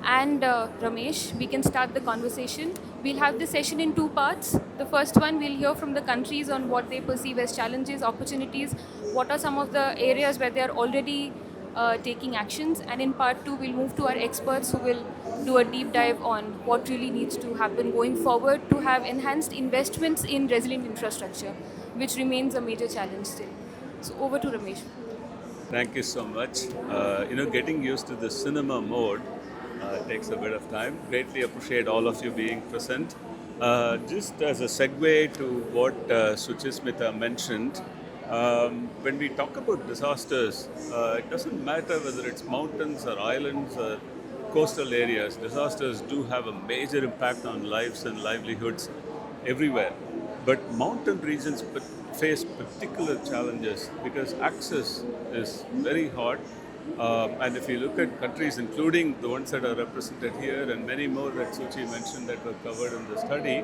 and Ramesh, we can start the conversation. We'll have this session in two parts. The first one, we'll hear from the countries on what they perceive as challenges, opportunities, what are some of the areas where they are already taking actions. And in part two, we'll move to our experts who will do a deep dive on what really needs to happen going forward to have enhanced investments in resilient infrastructure, which remains a major challenge still. So over to Ramesh. Thank you so much. Getting used to the cinema mode takes a bit of time. Greatly appreciate all of you being present. Just as a segue to what Suchismita mentioned, when we talk about disasters, it doesn't matter whether it's mountains or islands or coastal areas. Disasters do have a major impact on lives and livelihoods everywhere. But mountain regions face particular challenges because access is very hard. And if you look at countries, including the ones that are represented here and many more that Suchi mentioned that were covered in the study,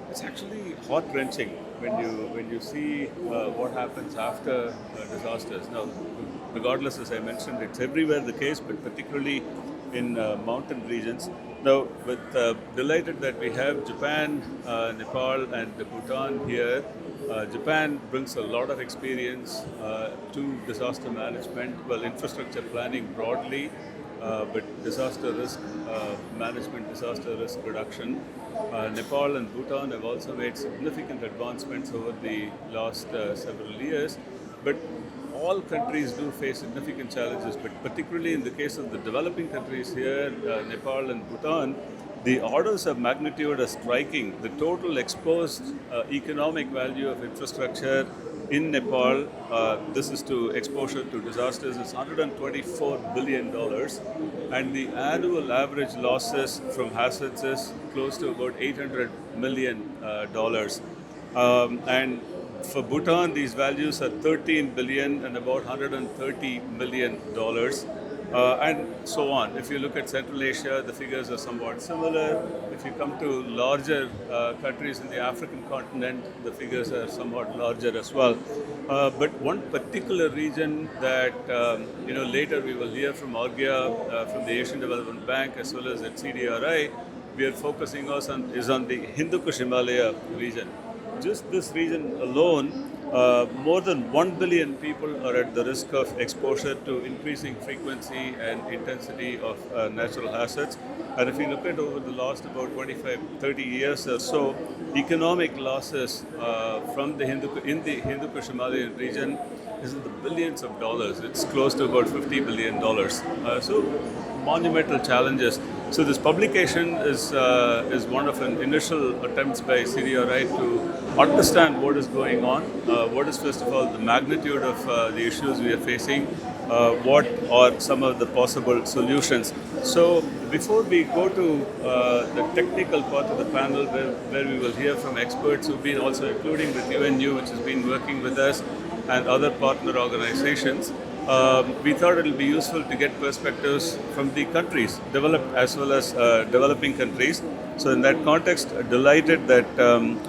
it's actually heart-wrenching when you see what happens after disasters. Now, regardless, as I mentioned, it's everywhere the case, but particularly in mountain regions. Now, delighted that we have Japan, Nepal, and Bhutan here. Japan brings a lot of experience to disaster management, well, infrastructure planning broadly, but disaster risk management, disaster risk reduction. Nepal and Bhutan have also made significant advancements over the last several years, but all countries do face significant challenges, but particularly in the case of the developing countries here, Nepal and Bhutan, the orders of magnitude are striking. The total exposed economic value of infrastructure in Nepal, this is to exposure to disasters, is $124 billion. And the annual average losses from hazards is close to about $800 million. And for Bhutan, these values are 13 billion and about $130 million. And so on. If you look at Central Asia, the figures are somewhat similar. If you come to larger countries in the African continent, the figures are somewhat larger as well. But one particular region that later we will hear from Argya, from the Asian Development Bank, as well as at CDRI, we are focusing on is on the Hindu Kush Himalaya region. Just this region alone, more than 1 billion people are at the risk of exposure to increasing frequency and intensity of natural hazards. And if you look at over the last about 25, 30 years or so, economic losses from the Hindu Kush Himalayan region is in the billions of dollars. It's close to about $50 billion. So monumental challenges. So this publication is one of an initial attempts by CDRI to understand what is going on. What is, first of all, the magnitude of the issues we are facing? What are some of the possible solutions? So before we go to the technical part of the panel, where we will hear from experts who've been also including with UNU, which has been working with us, and other partner organizations, we thought it will be useful to get perspectives from the countries, developed as well as developing countries. So in that context, delighted that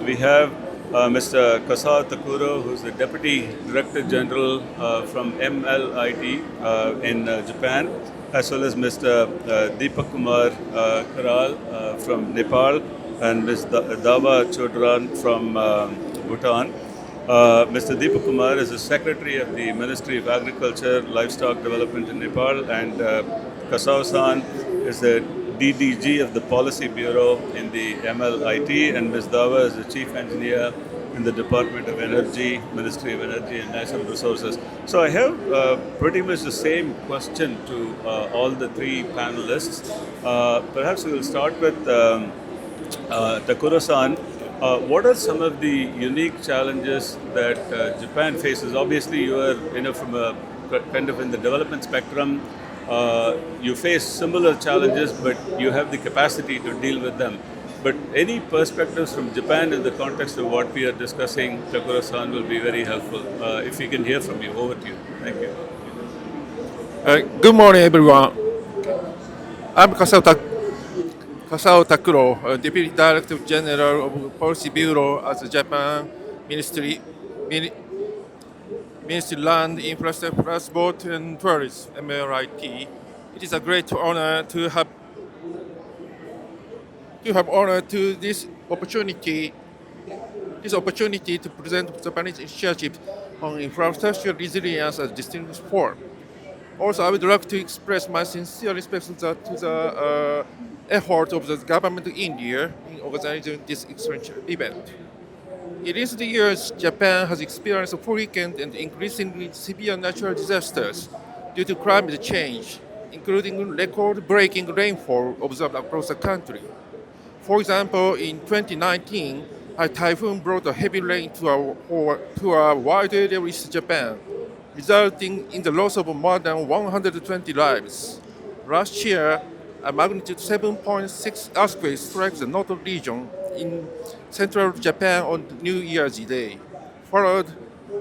we have Mr. Kasao Takuro, who's the Deputy Director General from MLIT in Japan, as well as Mr. Deepak Kumar Karal from Nepal, and Ms. Dava Chodran from Bhutan. Mr. Deepak Kumar is the Secretary of the Ministry of Agriculture, Livestock Development in Nepal, and Kasao-san is the DDG of the Policy Bureau in the MLIT, and Ms. Dava is the Chief Engineer in the Department of Energy, Ministry of Energy and Natural Resources. So I have pretty much the same question to all the three panelists. Perhaps we will start with Takuro-san. What are some of the unique challenges that Japan faces? Obviously, you are from a kind of in the development spectrum. You face similar challenges, but you have the capacity to deal with them. But any perspectives from Japan in the context of what we are discussing, Takuro-san, will be very helpful. If we can hear from you, over to you. Thank you. Good morning, everyone. I'm Kasao Takuro, Deputy Director General of Policy Bureau at the Japan Ministry Land, Infrastructure, Transport and Tourism, MLIT. It is a great honor to have to have honored to this opportunity to present Japanese initiative on infrastructure resilience as distinguished form. Also, I would like to express my sincere respect to the effort of the government of India in organizing this exchange event. In recent years, Japan has experienced frequent and increasingly severe natural disasters due to climate change, including record-breaking rainfall observed across the country. For example, in 2019, a typhoon brought a heavy rain to a wide area of East Japan, resulting in the loss of more than 120 lives. Last year, a magnitude 7.6 earthquake struck the Noto region in central Japan on New Year's Day, followed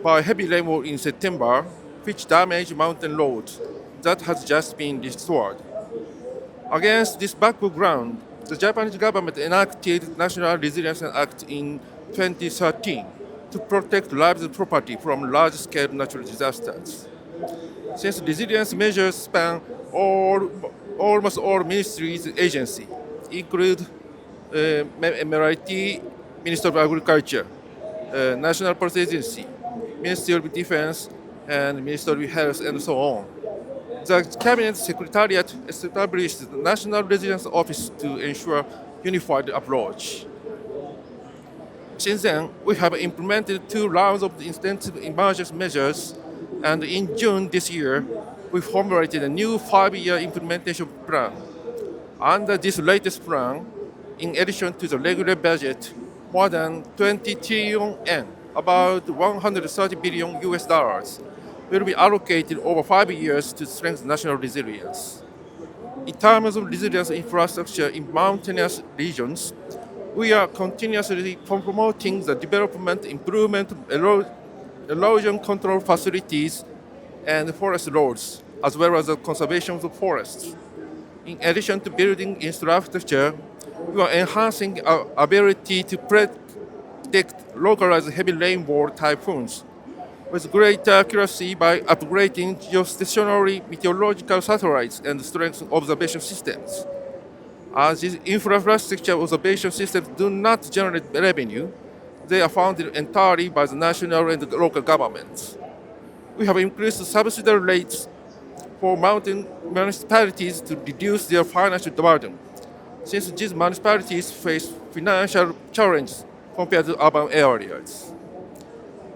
by heavy rainfall in September, which damaged mountain roads that has just been restored. Against this background, the Japanese government enacted National Resilience Act in 2013 to protect lives and property from large-scale natural disasters. Since resilience measures span almost all ministries and agencies, include MRIT, Ministry of Agriculture, National Police Agency, Ministry of Defense, and Ministry of Health, and so on. The Cabinet Secretariat established the National Resilience Office to ensure unified approach. Since then, we have implemented 2 rounds of intensive emergency measures, and in June this year, we formulated a new 5-year implementation plan. Under this latest plan, in addition to the regular budget, more than 20 trillion yen, about 130 billion US dollars, will be allocated over 5 years to strengthen national resilience. In terms of resilience infrastructure in mountainous regions, we are continuously promoting the development, improvement of erosion control facilities and forest roads, as well as the conservation of the forests. In addition to building infrastructure, we are enhancing our ability to predict localized heavy rainfall typhoons with greater accuracy by upgrading geostationary meteorological satellites and strengthening observation systems. As these infrastructure observation systems do not generate revenue, they are funded entirely by the national and the local governments. We have increased subsidy rates for mountain municipalities to reduce their financial burden, since these municipalities face financial challenges compared to urban areas.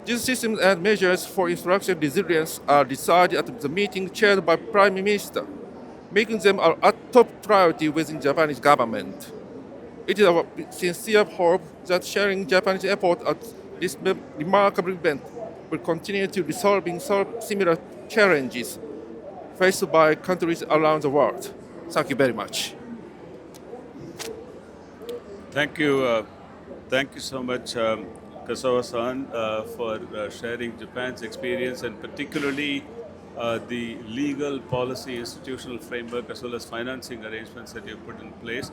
These systems and measures for infrastructure resilience are decided at the meeting chaired by Prime Minister, making them a top priority within Japanese government. It is our sincere hope that sharing Japanese effort at this remarkable event will continue to resolving similar challenges faced by countries around the world. Thank you very much. Thank you. Thank you so much, Kasawa-san, for sharing Japan's experience and particularly the legal policy institutional framework as well as financing arrangements that you've put in place.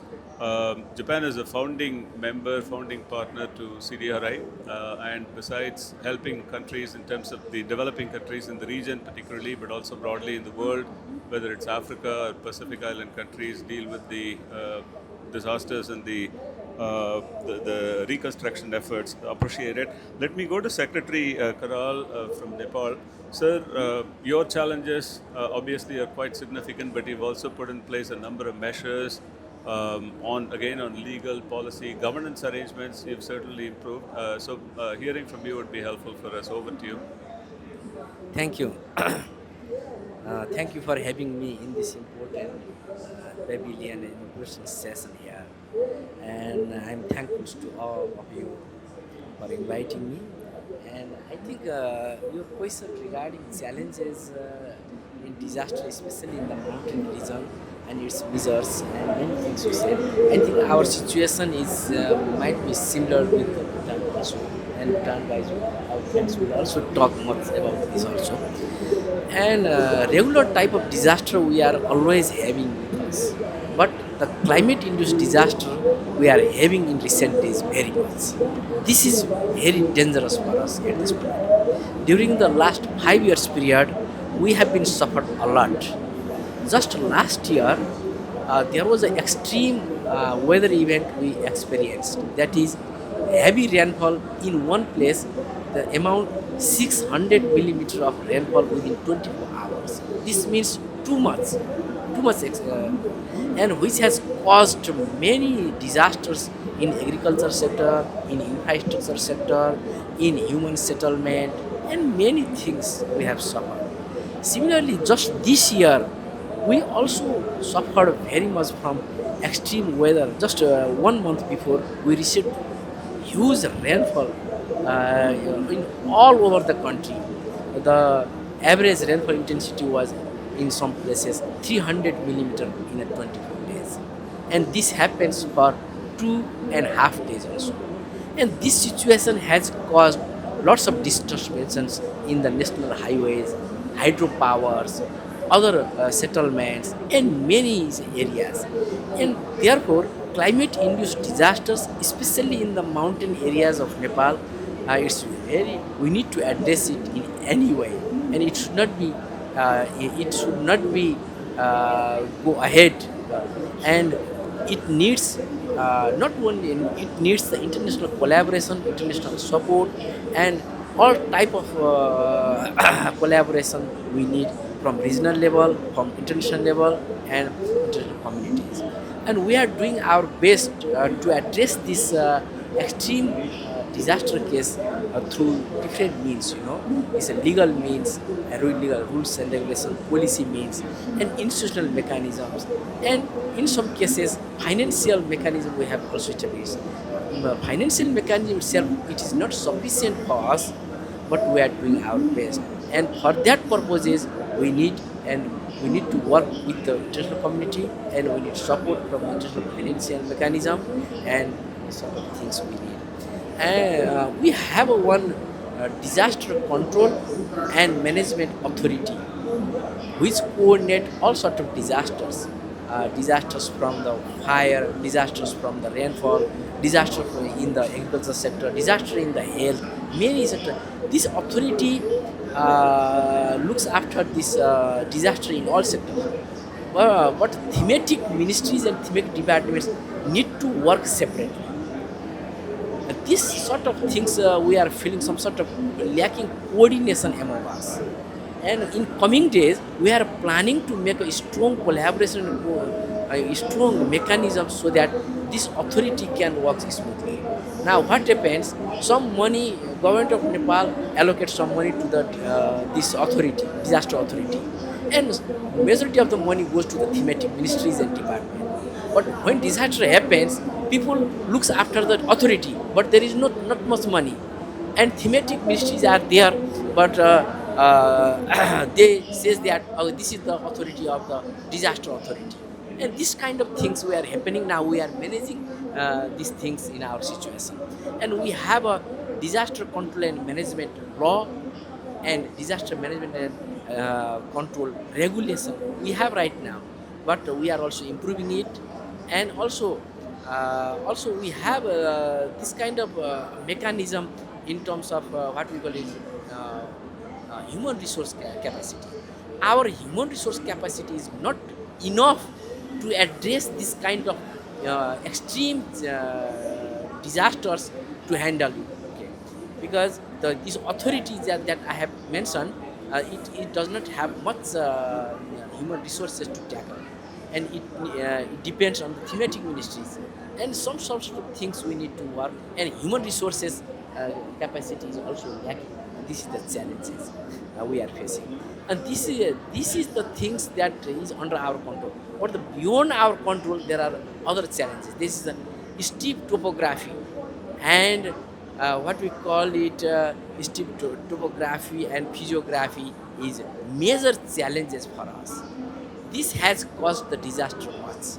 Japan is a founding member, founding partner to CDRI, and besides helping countries in terms of the developing countries in the region particularly, but also broadly in the world, whether it's Africa or Pacific Island countries, deal with the disasters and the reconstruction efforts. Appreciate it. Let me go to Secretary Karal from Nepal. Sir, your challenges obviously are quite significant, but you've also put in place a number of measures on legal policy, governance arrangements. You've certainly improved. So hearing from you would be helpful for us. Over to you. Thank you. Thank you for having me in this important Pavilion inauguration session here. And I'm thankful to all of you for inviting me. And I think your question regarding challenges in disaster, especially in the mountain region and its measures and many things you said, I think our situation is might be similar with Bhutan also. And Bhutan guys, our friends will also talk much about this also. And regular type of disaster we are always having with us. But the climate-induced disaster we are having in recent days very much. This is very dangerous for us at this point. During the last 5 years period, we have been suffered a lot. Just last year, there was an extreme weather event we experienced. That is heavy rainfall in one place, the amount 600 millimeter of rainfall within 24 hours. This means too much, and which has caused many disasters in agriculture sector, in infrastructure sector, in human settlement, and many things we have suffered. Similarly, just this year, we also suffered very much from extreme weather. Just 1 month before, we received huge rainfall in all over the country. The average rainfall intensity was in some places 300 millimeter in a 24 days, and this happens for 2.5 days also. And this situation has caused lots of disturbances in the national highways, hydropowers, other settlements, and many areas. And therefore, climate-induced disasters, especially in the mountain areas of Nepal, we need to address it in any way, and it should not be go ahead, and it needs not only it needs the international collaboration, international support, and all type of collaboration we need from regional level, from international level, and international communities. And we are doing our best to address this extreme disaster case through different means. It's a legal means, legal rules and regulation, policy means, and institutional mechanisms, and in some cases financial mechanism we have also established. The financial mechanism itself, it is not sufficient for us, but we are doing our best, and for that purposes we need to work with the international community, and we need support from the international financial mechanism, and some of the things we need. And we have one disaster control and management authority which coordinate all sorts of disasters. Disasters from the fire, disasters from the rainfall, disaster in the agriculture sector, disaster in the health, many sectors. This authority looks after this disaster in all sectors. But thematic ministries and thematic departments need to work separately. This sort of things we are feeling some sort of lacking coordination among us. And in coming days, we are planning to make a strong collaboration, a strong mechanism so that this authority can work smoothly. Now, what happens? Some money, government of Nepal allocates some money to the this authority, disaster authority, and majority of the money goes to the thematic ministries and departments. But when disaster happens, people looks after the authority, but there is not much money, and thematic ministries are there, but they says that this is the authority of the disaster authority, and this kind of things we are happening now. We are managing these things in our situation, and we have a disaster control and management law and disaster management and control regulation we have right now, but we are also improving it. And also we have this kind of mechanism in terms of what we call it human resource capacity. Our human resource capacity is not enough to address this kind of extreme disasters to handle it. Okay, because these authorities that I have mentioned, it does not have much human resources to tackle, and it depends on the thematic ministries, and some sorts of things we need to work, and human resources capacity is also lacking. This is the challenges we are facing, and this is the things that is under our control. But beyond our control, there are other challenges. This is a steep topography, and what we call it steep topography and physiography is major challenges for us. This has caused the disaster much,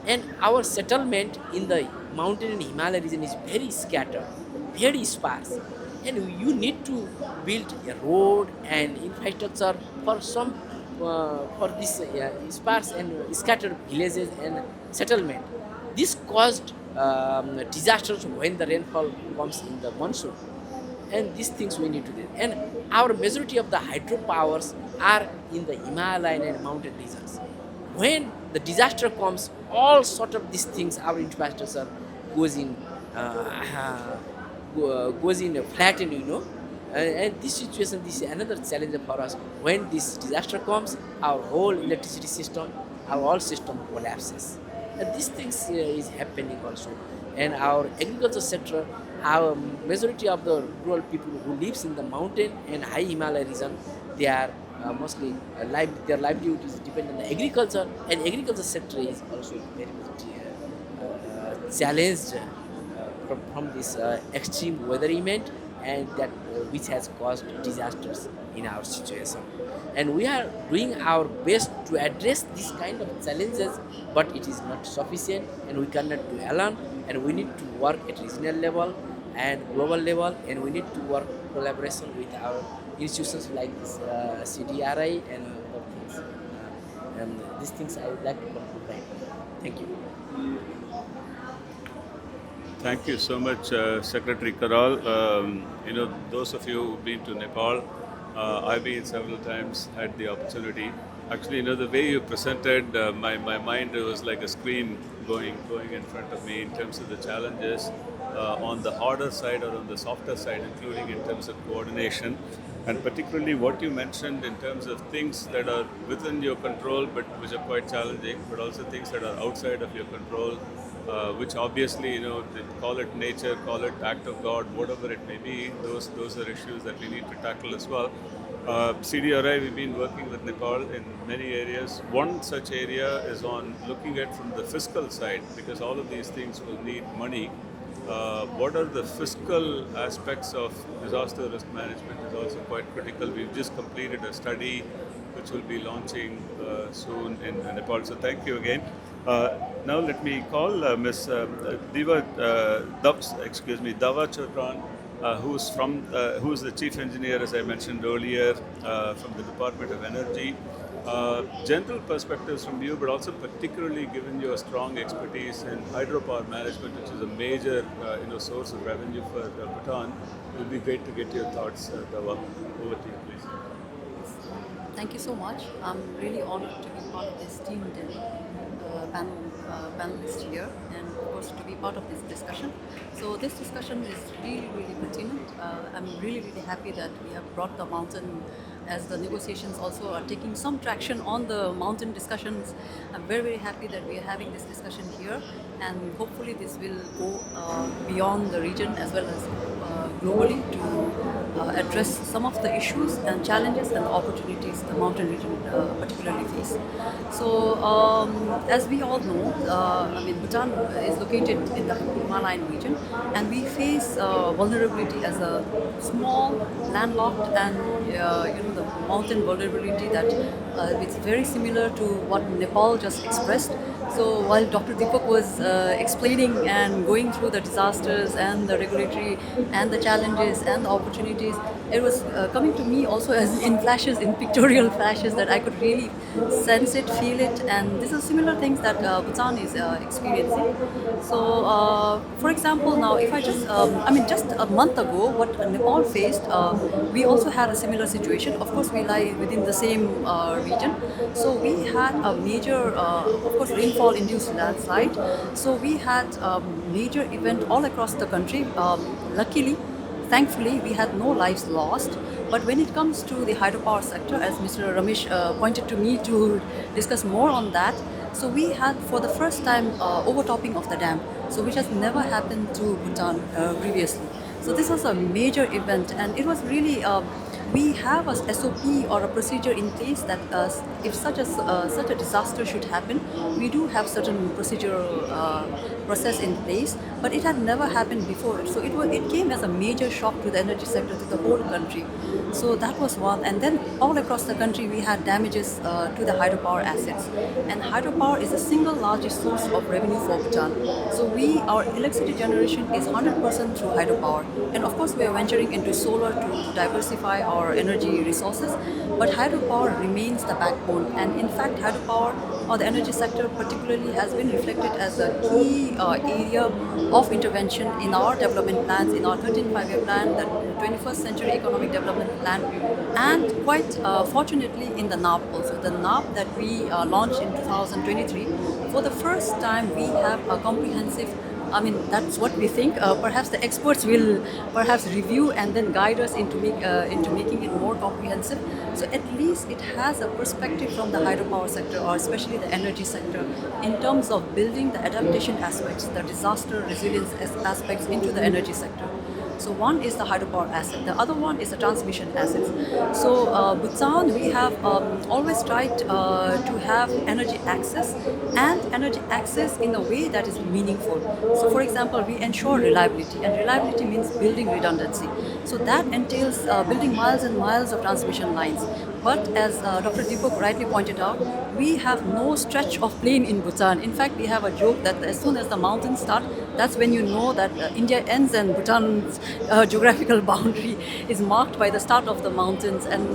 and our settlement in the mountain and Himalaya region is very scattered, very sparse, and you need to build a road and infrastructure for some for this sparse and scattered villages and settlement. This caused disasters when the rainfall comes in the monsoon, and these things we need to do. And our majority of the hydropowers are in the Himalayan and mountain regions. When the disaster comes, all sort of these things, our infrastructure goes in goes in flatten, and this situation, this is another challenge for us. When this disaster comes, our whole electricity system, our whole system collapses. And these things is happening also. And our agriculture sector, our majority of the rural people who lives in the mountain and high Himalaya region, they are mostly their livelihood is dependent on agriculture, and agriculture sector is also very much challenged from this extreme weather event, and that which has caused disasters in our situation. And we are doing our best to address these kind of challenges, but it is not sufficient, and we cannot do alone, and we need to work at regional level and global level, and we need to work collaboration with our institutions like this CDRI and other things. And these things I would like to conclude right now. Thank you. Thank you so much, Secretary Karal. Those of you who've been to Nepal, I've been several times, had the opportunity. Actually, the way you presented, my mind was like a screen going in front of me in terms of the challenges on the harder side or on the softer side, including in terms of coordination. And particularly what you mentioned in terms of things that are within your control but which are quite challenging, but also things that are outside of your control, which obviously, they call it nature, call it act of God, whatever it may be, those are issues that we need to tackle as well. CDRI, we've been working with Nepal in many areas. One such area is on looking at from the fiscal side, because all of these things will need money. What are the fiscal aspects of disaster risk management is also quite critical. We've just completed a study which will be launching soon in Nepal. So thank you again. Now let me call Ms. Dava Chotran, who's the chief engineer, as I mentioned earlier, from the Department of Energy. General perspectives from you, but also particularly given your strong expertise in hydropower management, which is a major source of revenue for Bhutan. It would be great to get your thoughts, Dava. Over to you, please. Thank you so much. I'm really honored to be part of this team panelist here, and of course to be part of this discussion. So this discussion is really, really pertinent. I'm really, really happy that we have brought the mountain, as the negotiations also are taking some traction on the mountain discussions. I'm very, very happy that we are having this discussion here, and hopefully this will go beyond the region as well as globally to address some of the issues and challenges and opportunities the mountain region particularly face. So as we all know, Bhutan is located in the Himalayan region, and we face vulnerability as a small, landlocked, and the mountain vulnerability that it's very similar to what Nepal just expressed. So while Dr. Deepak was explaining and going through the disasters and the regulatory and the challenges and the opportunities, it was coming to me also as in flashes, in pictorial flashes, that I could really sense it, feel it, and these are similar things that Bhutan is experiencing. So, for example, now if I just, just a month ago, what Nepal faced, we also had a similar situation. Of course, we lie within the same region, so we had a major, of course, rainfall-induced landslide. So we had a major event all across the country. Luckily, thankfully, we had no lives lost. But when it comes to the hydropower sector, as Mr. Ramesh pointed to me to discuss more on that, so we had for the first time overtopping of the dam, so which has never happened to Bhutan previously. So this was a major event, and it was really, we have a SOP or a procedure in place that if such a disaster should happen, we do have certain procedural process in place, but it had never happened before. So it came as a major shock to the energy sector, to the whole country. So that was one, and then all across the country we had damages to the hydropower assets, and hydropower is the single largest source of revenue for Bhutan. So our electricity generation is 100% through hydropower, and of course we are venturing into solar to diversify our our energy resources, but hydropower remains the backbone. And in fact, hydropower or the energy sector particularly has been reflected as a key area of intervention in our development plans, in our 13th five-year plan, the 21st Century Economic Development Plan, and quite fortunately in the NAP also. The NAP that we launched in 2023, for the first time we have a comprehensive, I mean, that's what we think. Perhaps the experts will perhaps review and then guide us into making it more comprehensive. So at least it has a perspective from the hydropower sector, or especially the energy sector, in terms of building the adaptation aspects, the disaster resilience aspects into the energy sector. So one is the hydropower asset, the other one is the transmission assets. So Bhutan, we have always tried to have energy access, and energy access in a way that is meaningful. So for example, we ensure reliability, and reliability means building redundancy. So that entails building miles and miles of transmission lines. But as Dr. Deepak rightly pointed out, we have no stretch of plain in Bhutan. In fact, we have a joke that as soon as the mountains start, that's when you know that India ends and Bhutan's geographical boundary is marked by the start of the mountains. And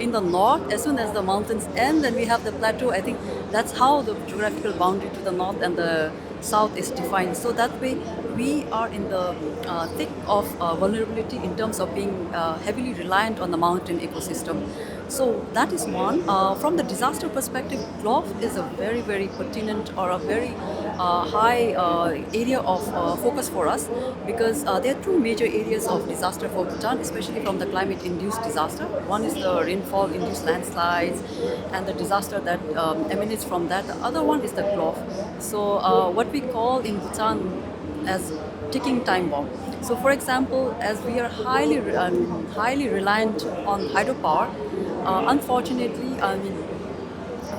in the north, as soon as the mountains end and we have the plateau, I think that's how the geographical boundary to the north and the south is defined. So that way, we are in the thick of vulnerability in terms of being heavily reliant on the mountain ecosystem. So that is one. From the disaster perspective, GLOF is a very, very pertinent or a very high area of focus for us, because there are two major areas of disaster for Bhutan, especially from the climate-induced disaster. One is the rainfall-induced landslides and the disaster that emanates from that. The other one is the GLOF. So what we call in Bhutan as ticking time bomb. So for example, as we are highly reliant on hydropower, unfortunately, I mean,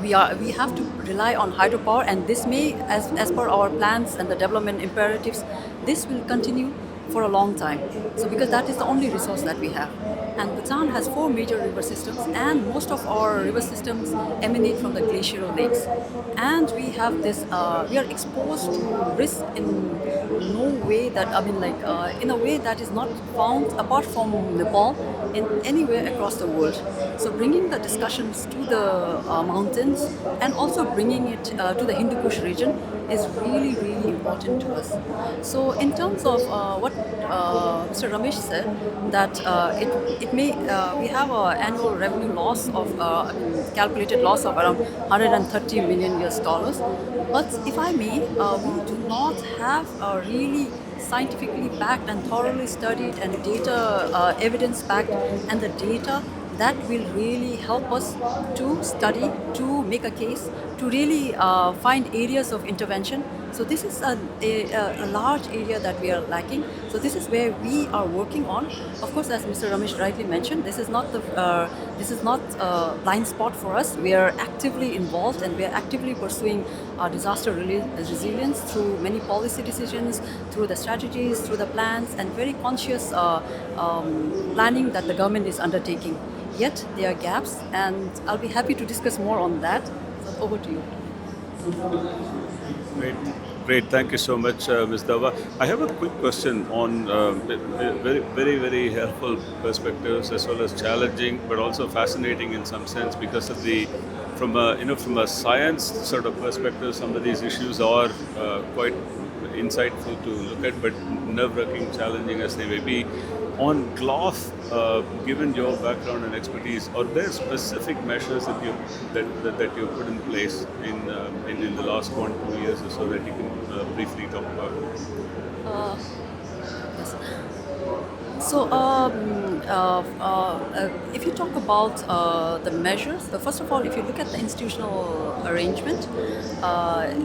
we have to rely on hydropower, and this may, as per our plans and the development imperatives, this will continue for a long time. So because that is the only resource that we have. And Bhutan has 4 major river systems, and most of our river systems emanate from the glacial lakes. And we have this, we are exposed to risk in no way that, I mean, like in a way that is not found apart from Nepal in anywhere across the world. So bringing the discussions to the mountains and also bringing it to the Hindu Kush region is really, really important to us. So in terms of what Mr. Ramesh said, that it may, we have an annual revenue loss of, calculated loss of around $130 million US dollars. But if I may, we do not have a really scientifically backed and thoroughly studied and data evidence backed, and the data that will really help us to study, to make a case, to really find areas of intervention. So this is a large area that we are lacking. So this is where we are working on. Of course, as Mr. Ramesh rightly mentioned, this is not a blind spot for us. We are actively involved, and we are actively pursuing disaster resilience through many policy decisions, through the strategies, through the plans, and very conscious planning that the government is undertaking. Yet there are gaps, and I'll be happy to discuss more on that. So over to you. Great. Thank you so much, Ms. Dava. I have a quick question on very helpful perspectives, as well as challenging, but also fascinating in some sense, because of from a science sort of perspective, some of these issues are quite insightful to look at, but nerve-wracking, challenging as they may be. On GLOF, given your background and expertise, are there specific measures that you put in place in the last 1-2 years or so that you can briefly talk about? Yes. So, if you talk about the measures, first of all, if you look at the institutional arrangement,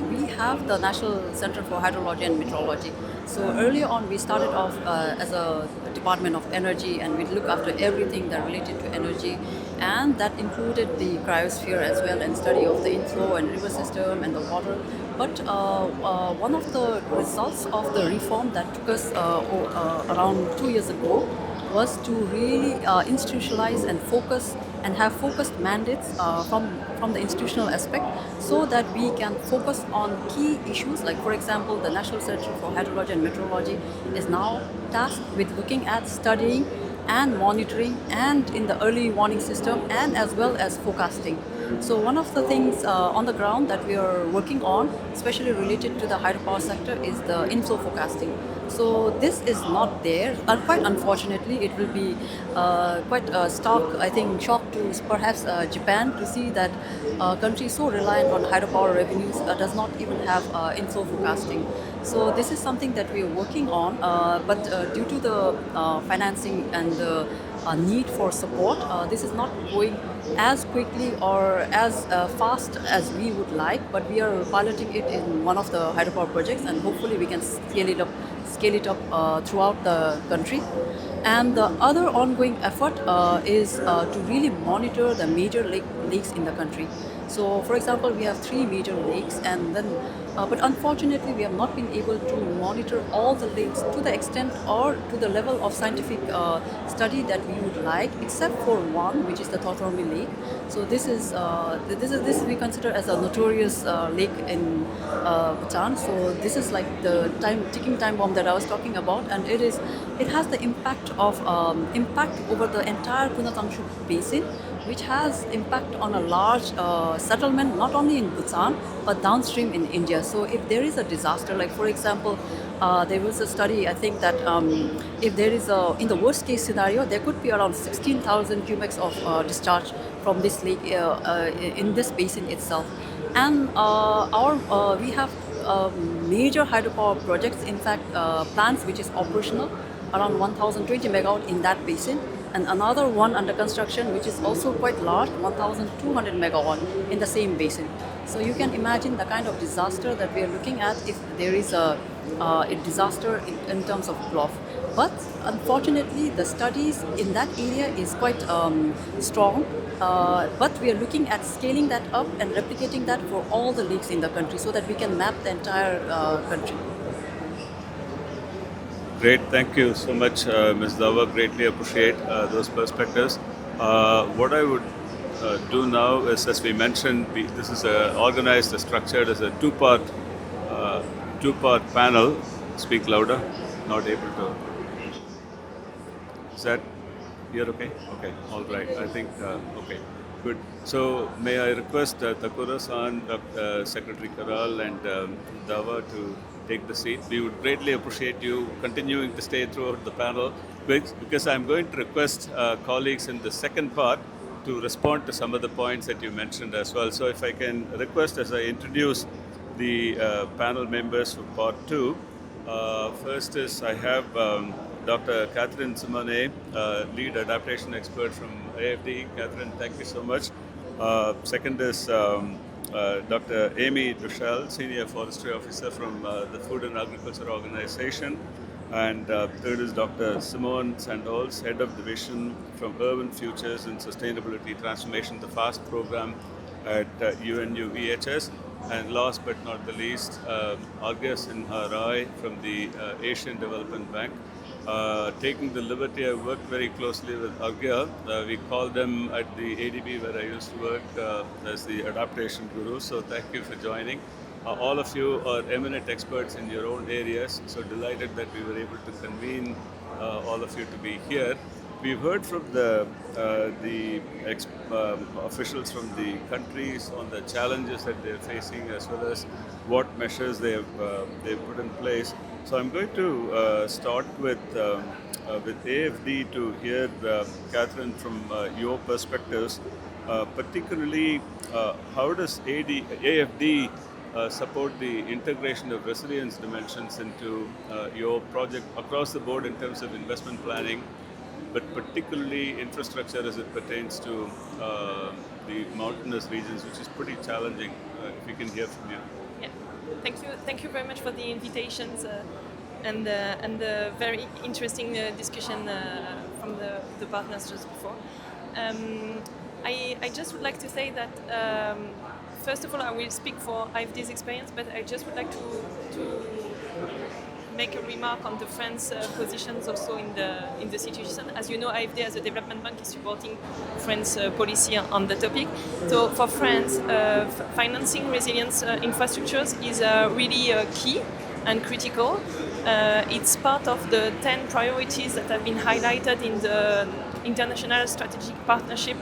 we have the National Center for Hydrology and Meteorology. So earlier on, we started off as a Department of Energy, and we look after everything that related to energy, and that included the cryosphere as well, and study of the inflow and river system and the water. But one of the results of the reform that took us around 2 years ago was to really institutionalize and focus and have focused mandates from the institutional aspect, so that we can focus on key issues. Like, for example, the National Center for Hydrology and Meteorology is now tasked with looking at studying and monitoring and in the early warning system and as well as forecasting. So one of the things on the ground that we are working on, especially related to the hydropower sector, is the inflow forecasting. So this is not there. Quite unfortunately, it will be quite a stark, I think, shock to perhaps Japan to see that a country so reliant on hydropower revenues does not even have inflow forecasting. So this is something that we are working on, but due to the financing and the need for support, this is not going as quickly or as fast as we would like, but we are piloting it in one of the hydropower projects, and hopefully we can scale it up throughout the country. And the other ongoing effort is to really monitor the major lakes in the country. So, for example, we have 3 major lakes, and then, but unfortunately, we have not been able to monitor all the lakes to the extent or to the level of scientific study that we would like, except for one, which is the Totoromi Lake. So, this we consider as a notorious lake in Bhutan. So, this is like the ticking time bomb that I was talking about, and it has the impact over the entire Kunatangshu basin, which has impact on a large settlement not only in Bhutan but downstream in India. So if there is a disaster, like for example, there was a study, I think that if there is in the worst case scenario, there could be around 16,000 cubics of discharge from this lake in this basin itself. And we have major hydropower projects, in fact plants which is operational, around 1020 megawatt in that basin, and another one under construction which is also quite large, 1200 megawatt in the same basin. So you can imagine the kind of disaster that we are looking at if there is a disaster in terms of bluff. But unfortunately, the studies in that area is quite strong. But we are looking at scaling that up and replicating that for all the lakes in the country so that we can map the entire country. Great, thank you so much, Ms. Dava. Greatly appreciate those perspectives. What I would do now is, as we mentioned, this is organized, structured as a two-part panel. Speak louder. Not able to. Is that you're okay? Okay, all right. I think okay, good. So may I request Takura-san, Secretary Karal, and Dava to take the seat. We would greatly appreciate you continuing to stay throughout the panel, because I'm going to request colleagues in the second part to respond to some of the points that you mentioned as well. So if I can request, as I introduce the panel members for part 2, first is I have Dr. Catherine Simone, lead adaptation expert from AFD. Catherine, thank you so much. Second is Dr. Amy Dushal, Senior Forestry Officer from the Food and Agriculture Organization. And third is Dr. Simone Sandols, Head of Division from Urban Futures and Sustainability Transformation, the FAST program at UNU VHS. And last but not the least, Arghya Sinha Rai from the Asian Development Bank. Taking the liberty, I worked very closely with Arghya. We call them at the ADB where I used to work as the adaptation guru. So thank you for joining. All of you are eminent experts in your own areas. So delighted that we were able to convene all of you to be here. We've heard from the officials from the countries on the challenges that they're facing, as well as what measures they've put in place. So I'm going to start with AFD to hear, Catherine, from your perspectives, particularly how does AFD support the integration of resilience dimensions into your project across the board in terms of investment planning, but particularly infrastructure as it pertains to the mountainous regions, which is pretty challenging. If we can hear from you. Yeah, thank you very much for the invitations and the very interesting discussion from the partners just before. I just would like to say that first of all, I will speak for AFD's experience, but I just would like to make a remark on the France positions also in the situation. As you know, AFD as a development bank is supporting France policy on the topic. So for France, financing resilience infrastructures is really key. and critical. It's part of the 10 priorities that have been highlighted in the International Strategic Partnership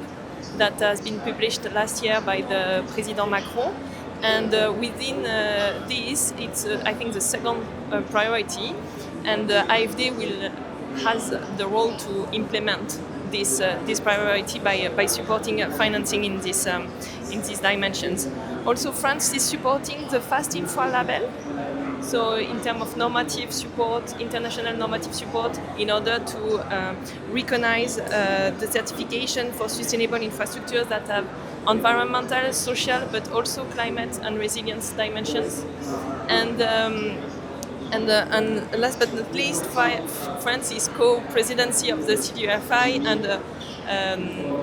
that has been published last year by the President Macron. And within this, it's I think the second priority, and AFD has the role to implement this priority by supporting financing in these dimensions. Also, France is supporting the Fast Infra label. So in terms of normative support, international normative support, in order to recognize the certification for sustainable infrastructures that have environmental, social, but also climate and resilience dimensions. And last but not least, France is co-presidency of the CDRFI and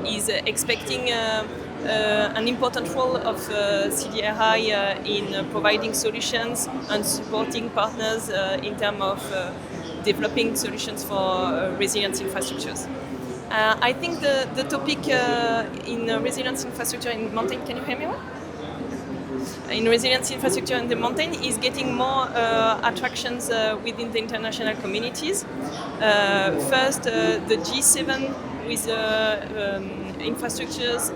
is expecting an important role of CDRI in providing solutions and supporting partners in terms of developing solutions for resilient infrastructures. I think the topic in resilience infrastructure in mountain, can you hear me well? In resilience infrastructure in the mountain is getting more attractions within the international communities. First, the G7 with infrastructures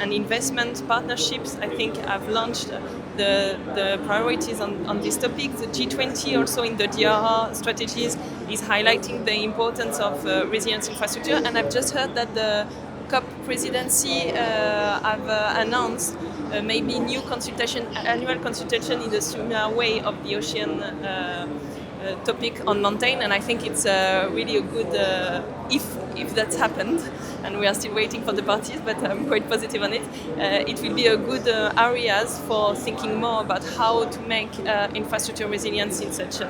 and investment partnerships, I think, have launched the priorities on this topic. The G20 also in the DRI strategies is highlighting the importance of resilience infrastructure, and I've just heard that the COP presidency have announced maybe new annual consultation in the similar way of the ocean topic on mountain, and I think it's really a good if that's happened, and we are still waiting for the parties, but I'm quite positive on it. It will be a good areas for thinking more about how to make infrastructure resilience in such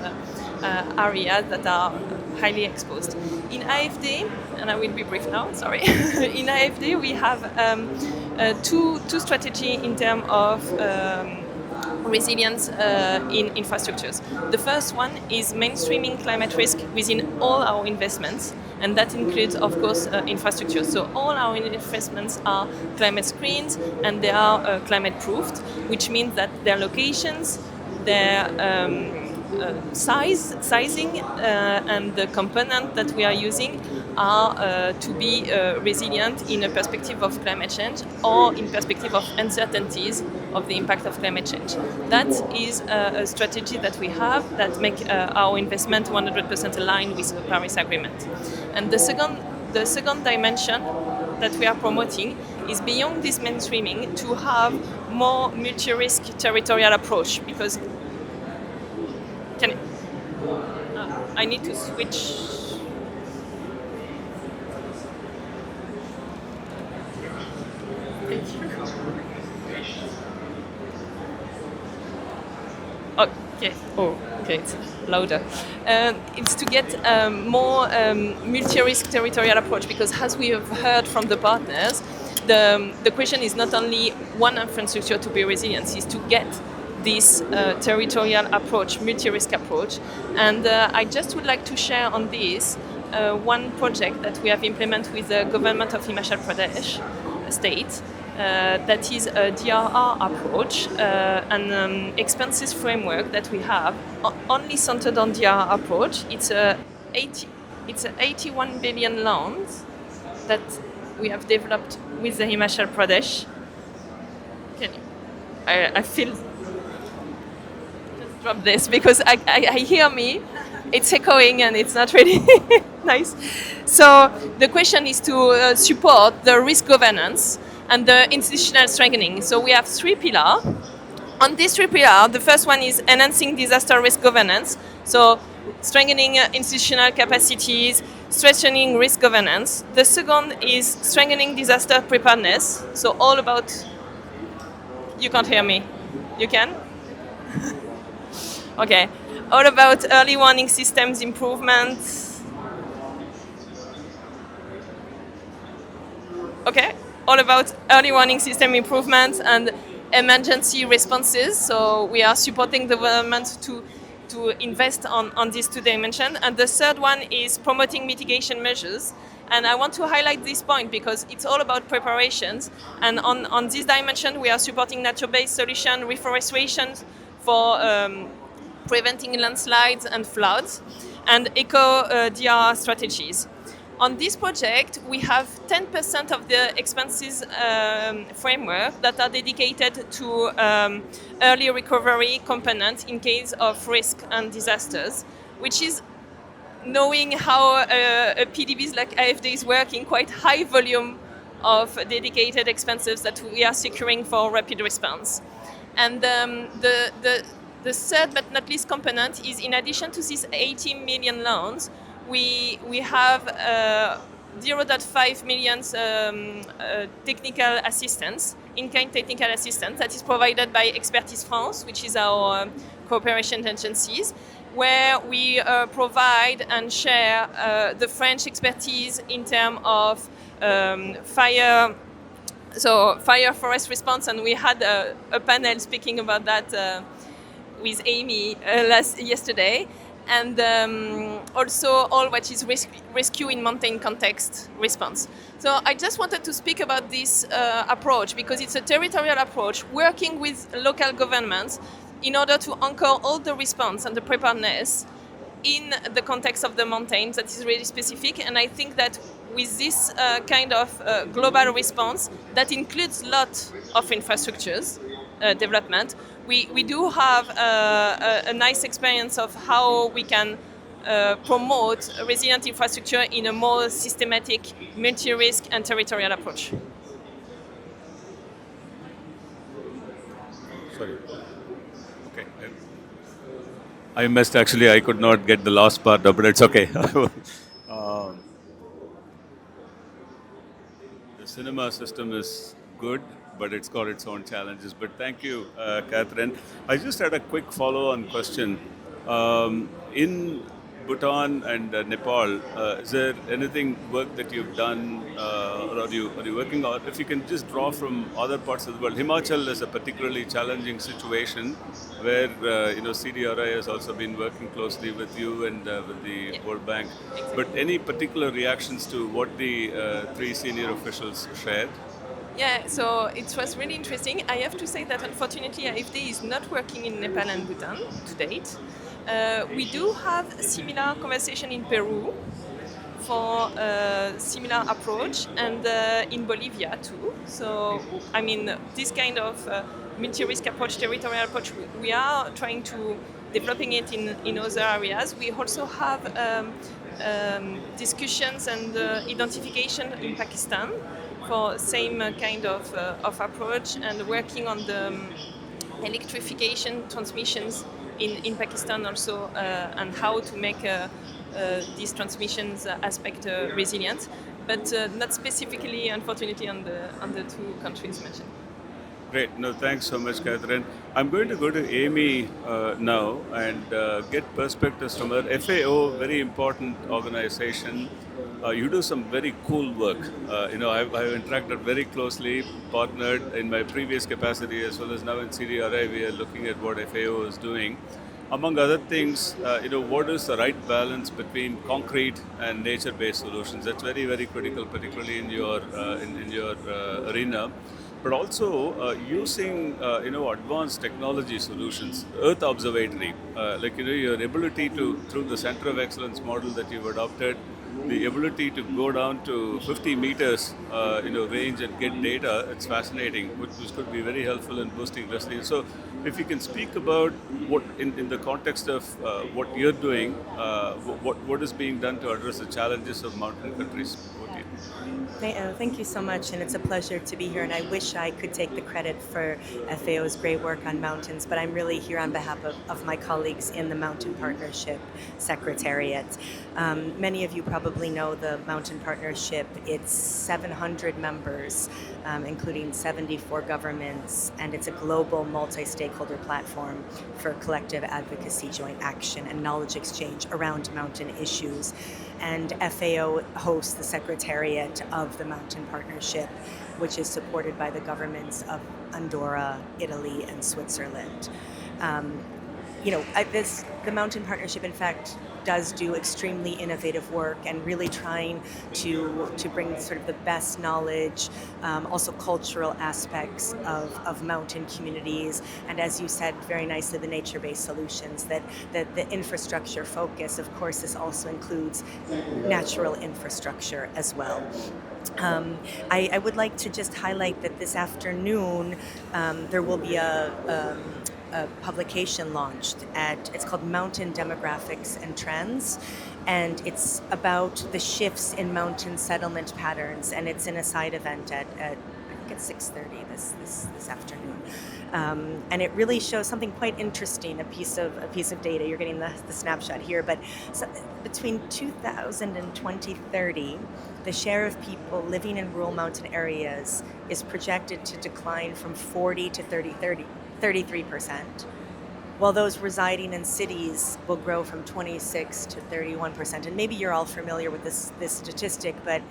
areas that are highly exposed. In AFD, and I will be brief now, sorry. In AFD, we have two strategy in terms of resilience in infrastructures. The first one is mainstreaming climate risk within all our investments, and that includes, of course, infrastructure. So all our investments are climate screened and they are climate proofed, which means that their locations, their sizing and the component that we are using are to be resilient in a perspective of climate change or in perspective of uncertainties of the impact of climate change. That is a strategy that we have that make our investment 100% aligned with the Paris Agreement. And the second dimension that we are promoting is beyond this mainstreaming to have more multi-risk territorial approach, because I need to switch. Thank you. Okay. Oh, okay. It's louder. It's to get more multi-risk territorial approach, because as we have heard from the partners, the question is not only one infrastructure to be resilient, is to get this territorial approach, multi-risk approach. And I just would like to share on this one project that we have implemented with the government of Himachal Pradesh state. That is a DRI approach, an expenses framework that we have only centered on DRI approach. It's a 81 billion loans that we have developed with the Himachal Pradesh. I feel drop this because I hear me, it's echoing and it's not really nice. So the question is to support the risk governance and the institutional strengthening. So we have 3 pillars. On these 3 pillars, the first one is enhancing disaster risk governance. So strengthening institutional capacities, strengthening risk governance. The second is strengthening disaster preparedness. So all about, you can't hear me, you can? Okay, all about early warning systems improvement. Okay, all about early warning system improvement and emergency responses. So we are supporting the government to invest on these 2 dimensions. And the third one is promoting mitigation measures. And I want to highlight this point because it's all about preparations. And on this dimension, we are supporting nature-based solution, reforestation, for preventing landslides and floods, and eco-DRI strategies. On this project, we have 10% of the expenses framework that are dedicated to early recovery component in case of risk and disasters, which is knowing how a PDBs like AFD is working, quite high volume of dedicated expenses that we are securing for rapid response. And the third but not least component is, in addition to these 80 million loans, we have 0.5 million technical assistance, in-kind technical assistance that is provided by Expertise France, which is our cooperation agencies, where we provide and share the French expertise in terms of fire forest response, and we had a panel speaking about that with Amy yesterday, and also all what is rescue in mountain context response. So I just wanted to speak about this approach because it's a territorial approach, working with local governments in order to anchor all the response and the preparedness in the context of the mountains. That is really specific, and I think that with this kind of global response that includes a lot of infrastructures development, we do have a nice experience of how we can promote resilient infrastructure in a more systematic, multi-risk and territorial approach. Sorry. Okay. I missed, actually. I could not get the last part, but it's okay. The cinema system is good, but it's got its own challenges. But thank you, Catherine. I just had a quick follow-on question. In Bhutan and Nepal, is there anything work that you've done, or are you working on? If you can just draw from other parts of the world. Himachal is a particularly challenging situation where CDRI has also been working closely with you and with the World Bank. But any particular reactions to what the three senior officials shared? Yeah, so it was really interesting. I have to say that unfortunately AFD is not working in Nepal and Bhutan to date. We do have a similar conversation in Peru for a similar approach, and in Bolivia too. So, I mean, this kind of multi-risk approach, territorial approach, we are trying to developing it in other areas. We also have discussions and identification in Pakistan for same kind of approach, and working on the electrification transmissions in Pakistan also, and how to make these transmissions aspect resilient, but not specifically, unfortunately, on the two countries mentioned. Great. No, thanks so much, Catherine. I'm going to go to Amy now and get perspectives from her. FAO, very important organization. You do some very cool work. I've interacted very closely, partnered in my previous capacity as well as now in CDRI. We are looking at what FAO is doing. Among other things, what is the right balance between concrete and nature-based solutions? That's very, very critical, particularly in your arena. But also using advanced technology solutions, Earth Observatory, your ability to, through the Center of Excellence model that you've adopted, the ability to go down to 50 meters, range and get data. It's fascinating, which could be very helpful in boosting resilience. So, if you can speak about what, in the context of what you're doing, what is being done to address the challenges of mountain countries. Thank you so much, and it's a pleasure to be here, and I wish I could take the credit for FAO's great work on mountains, but I'm really here on behalf of my colleagues in the Mountain Partnership Secretariat. Many of you probably know the Mountain Partnership. It's 700 members, including 74 governments, and it's a global multi-stakeholder platform for collective advocacy, joint action, and knowledge exchange around mountain issues. And FAO hosts the Secretariat of the Mountain Partnership, which is supported by the governments of Andorra, Italy, and Switzerland. The Mountain Partnership, in fact, does do extremely innovative work and really trying to bring sort of the best knowledge, also cultural aspects of mountain communities, and as you said very nicely, the nature-based solutions, that the infrastructure focus, of course, this also includes natural infrastructure as well. I would like to just highlight that this afternoon there will be a publication launched it's called Mountain Demographics and Trends, and it's about the shifts in mountain settlement patterns, and it's in a side event at I think it's 6:30 this afternoon. And it really shows something quite interesting, a piece of data. You're getting the snapshot here, but so between 2000 and 2030, the share of people living in rural mountain areas is projected to decline from 40 to 33%, while those residing in cities will grow from 26 to 31%. And maybe you're all familiar with this statistic, but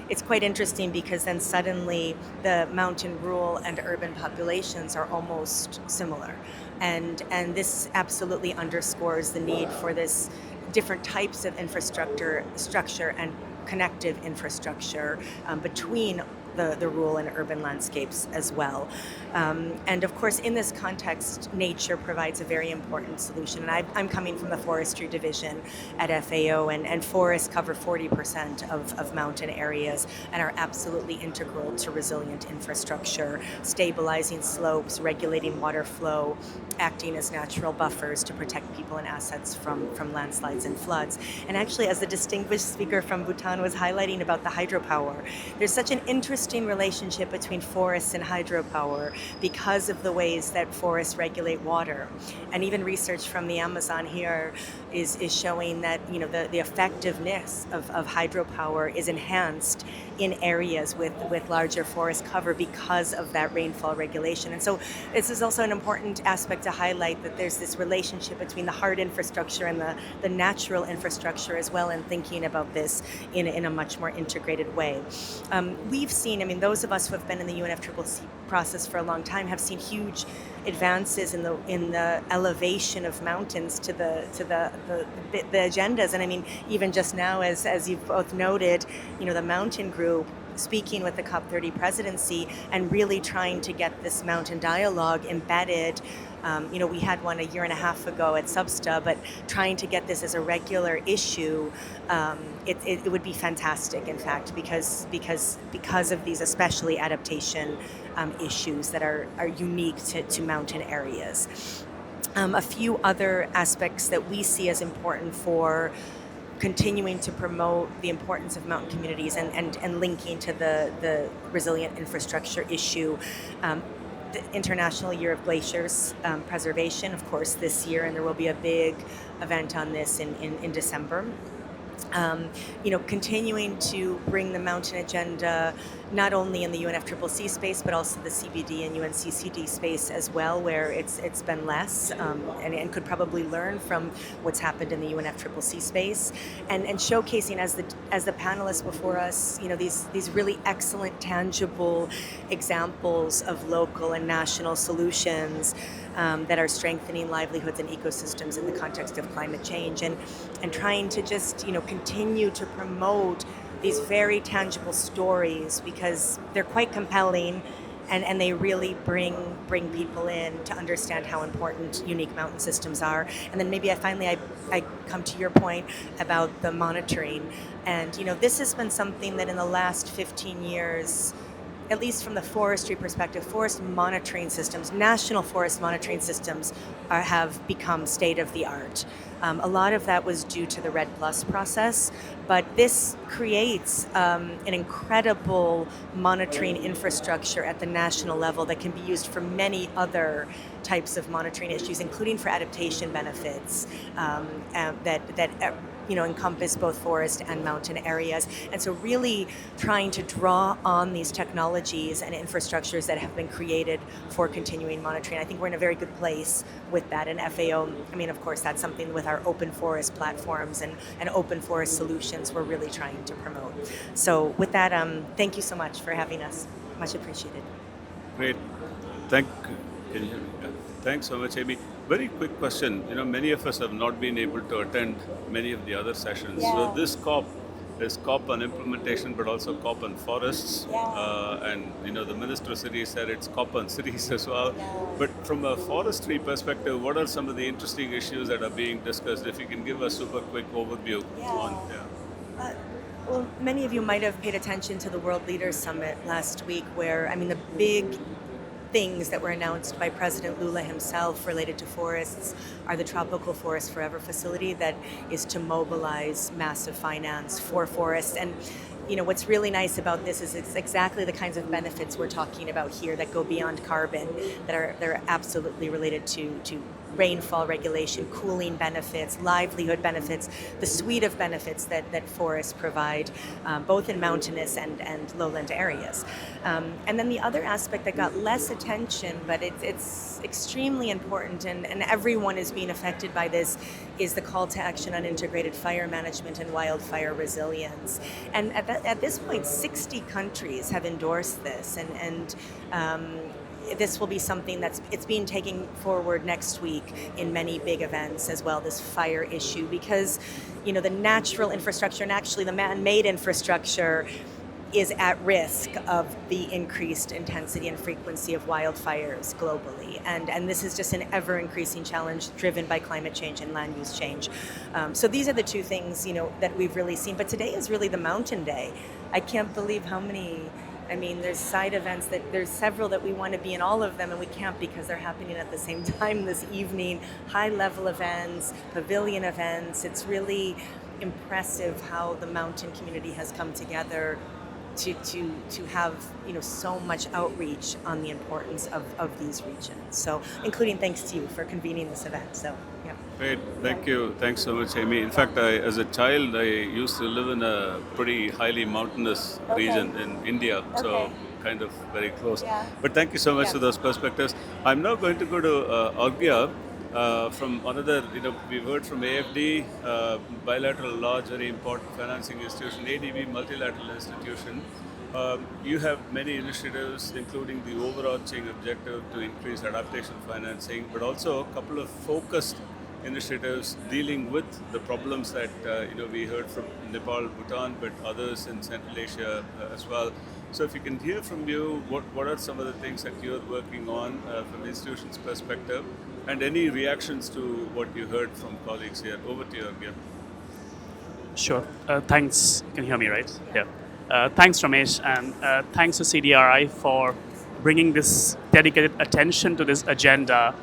it's quite interesting because then suddenly the mountain, rural, and urban populations are almost similar. And this absolutely underscores the need for this different types of structure and connective infrastructure between the rural and urban landscapes as well. And of course, in this context, nature provides a very important solution. And I'm coming from the forestry division at FAO, and forests cover 40% of mountain areas and are absolutely integral to resilient infrastructure, stabilizing slopes, regulating water flow, acting as natural buffers to protect people and assets from landslides and floods. And actually, as the distinguished speaker from Bhutan was highlighting about the hydropower, there's such an interesting relationship between forests and hydropower because of the ways that forests regulate water. And even research from the Amazon here is showing that the effectiveness of hydropower is enhanced in areas with larger forest cover because of that rainfall regulation. And so this is also an important aspect to highlight, that there's this relationship between the hard infrastructure and the natural infrastructure as well, and thinking about this in a much more integrated way. We've seen, those of us who have been in the UNFCCC process for a long time have seen huge advances in the elevation of mountains to the agendas. And even just now, as you've both noted, the mountain group speaking with the COP30 presidency and really trying to get this mountain dialogue embedded. We had one a year and a half ago at Substa, but trying to get this as a regular issue, it would be fantastic, in fact, because of these especially adaptation issues that are unique to mountain areas. A few other aspects that we see as important for continuing to promote the importance of mountain communities and linking to the resilient infrastructure issue. The International Year of Glaciers Preservation, of course, this year, and there will be a big event on this in December. Continuing to bring the mountain agenda not only in the UNFCCC space, but also the CBD and UNCCD space as well, where it's been less and could probably learn from what's happened in the UNFCCC space, and showcasing as the panelists before us, these really excellent, tangible examples of local and national solutions that are strengthening livelihoods and ecosystems in the context of climate change, and trying to just continue to promote these very tangible stories, because they're quite compelling and they really bring people in to understand how important unique mountain systems are. And then maybe I come to your point about the monitoring, and this has been something that in the last 15 years, at least from the forestry perspective, forest monitoring systems, national forest monitoring systems have become state of the art. A lot of that was due to the REDD+ process, but this creates an incredible monitoring infrastructure at the national level that can be used for many other types of monitoring issues, including for adaptation benefits that encompass both forest and mountain areas. And so really trying to draw on these technologies and infrastructures that have been created for continuing monitoring. I think we're in a very good place with that. And FAO, of course, that's something with our open forest platforms and open forest solutions we're really trying to promote. So with that, thank you so much for having us. Much appreciated. Great. Can you hear me? Yeah. Thanks so much, Amy. Very quick question. Many of us have not been able to attend many of the other sessions. So this COP is COP on implementation, but also COP on forests. And the Minister of Cities said it's COP on cities as well. But from a forestry perspective, what are some of the interesting issues that are being discussed? If you can give a super quick overview on. Well, many of you might have paid attention to the World Leaders Summit last week, where, the big things that were announced by President Lula himself related to forests are the Tropical Forest Forever facility that is to mobilize massive finance for forests. And what's really nice about this is it's exactly the kinds of benefits we're talking about here that go beyond carbon, they're absolutely related to rainfall regulation, cooling benefits, livelihood benefits, the suite of benefits that forests provide, both in mountainous and lowland areas. And then the other aspect that got less attention, but it's extremely important, and everyone is being affected by this, is the call to action on integrated fire management and wildfire resilience. And at this point, 60 countries have endorsed this, and this will be something it's being taken forward next week in many big events as well, this fire issue, because the natural infrastructure and actually the man-made infrastructure is at risk of the increased intensity and frequency of wildfires globally. And this is just an ever-increasing challenge driven by climate change and land use change. So these are the two things, that we've really seen. But today is really the Mountain Day. I can't believe how many, there's side events there's several that we want to be in, all of them, and we can't because they're happening at the same time this evening. High-level events, pavilion events. It's really impressive how the mountain community has come together to have so much outreach on the importance of these regions. So, including thanks to you for convening this event. So, yeah. Great, thank you. Thanks so much, Amy. In fact, as a child, I used to live in a pretty highly mountainous region in India, so kind of very close. But thank you so much for those perspectives. I'm now going to go to Agya. From another, we've heard from AFD, bilateral large, very important financing institution, ADB, multilateral institution. You have many initiatives, including the overarching objective to increase adaptation financing, but also a couple of focused initiatives dealing with the problems that we heard from Nepal, Bhutan, but others in Central Asia as well. So if you can hear from you, what are some of the things that you're working on from the institution's perspective, and any reactions to what you heard from colleagues here? Over to you, Agya. Sure. Thanks. You can hear me, right? Yeah. Thanks, Ramesh, and thanks to CDRI for bringing this dedicated attention to this agenda.